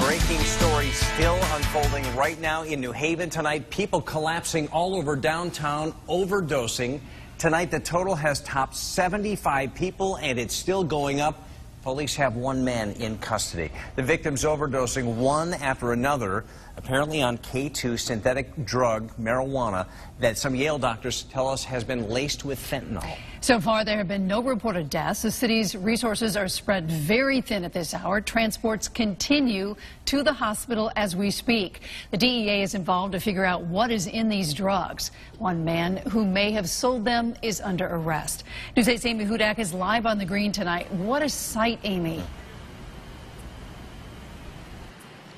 Breaking story still unfolding right now in New Haven tonight. People collapsing all over downtown, overdosing. Tonight, the total has topped 75 people, and it's still going up. Police have one man in custody. The victims overdosing one after another, apparently on K-2 synthetic drug, marijuana, that some Yale doctors tell us has been laced with fentanyl. So far, there have been no reported deaths. The city's resources are spread very thin at this hour. Transports continue to the hospital as we speak. The DEA is involved to figure out what is in these drugs. One man who may have sold them is under arrest. News 8's Amy Hudak is live on the green tonight. What a sight, Amy.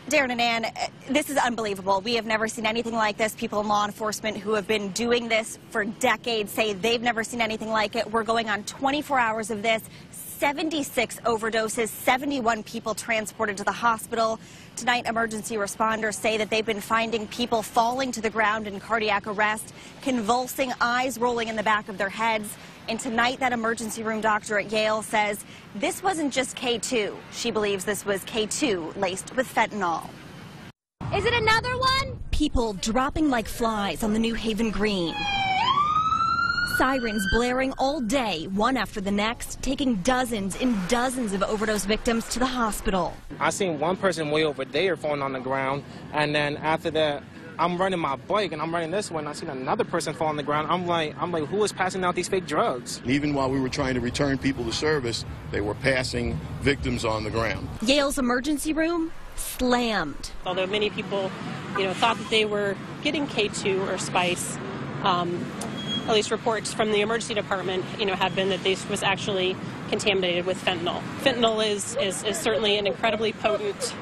Darren and Ann, this is unbelievable. We have never seen anything like this. People in law enforcement who have been doing this for decades say they've never seen anything like it. We're going on 24 hours of this, 76 overdoses, 71 people transported to the hospital. Tonight, emergency responders say that they've been finding people falling to the ground in cardiac arrest, convulsing, eyes rolling in the back of their heads. And tonight, that emergency room doctor at Yale says this wasn't just K-2. She believes this was K-2 laced with fentanyl. Is it another one? People dropping like flies on the New Haven Green. Sirens blaring all day, one after the next, taking dozens and dozens of overdose victims to the hospital. I seen one person way over there falling on the ground, and then after that, I'm running my bike and I'm running this way, and I seen another person fall on the ground. I'm like, who is passing out these fake drugs? Even while we were trying to return people to service, they were passing victims on the ground. Yale's emergency room slammed. Although many people, thought that they were getting K-2 or spice, at least reports from the emergency department, have been that this was actually contaminated with fentanyl. Fentanyl is certainly an incredibly potent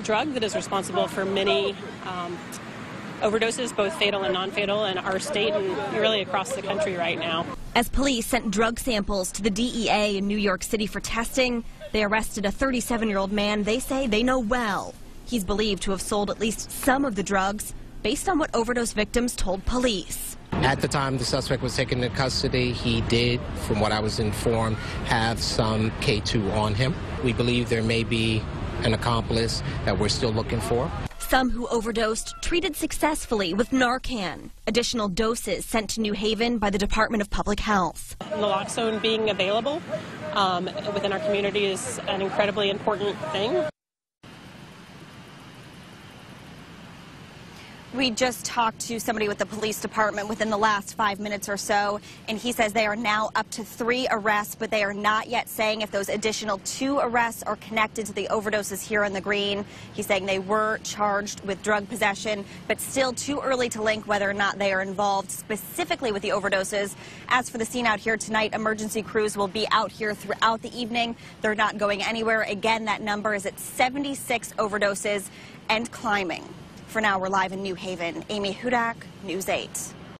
drug that is responsible for many overdoses, both fatal and non-fatal, in our state and really across the country right now. As police sent drug samples to the DEA in New York City for testing, they arrested a 37-year-old man they say they know well. He's believed to have sold at least some of the drugs based on what overdose victims told police. At the time the suspect was taken into custody, he did, from what I was informed, have some K-2 on him. We believe there may be an accomplice that we're still looking for. Some who overdosed treated successfully with Narcan. Additional doses sent to New Haven by the Department of Public Health. Naloxone being available within our community is an incredibly important thing. We just talked to somebody with the police department within the last 5 minutes or so, and he says they are now up to 3 arrests, but they are not yet saying if those additional 2 arrests are connected to the overdoses here on the Green. He's saying they were charged with drug possession, but still too early to link whether or not they are involved specifically with the overdoses. As for the scene out here tonight, emergency crews will be out here throughout the evening. They're not going anywhere. Again, that number is at 76 overdoses and climbing. For now, we're live in New Haven. Amy Hudak, News 8.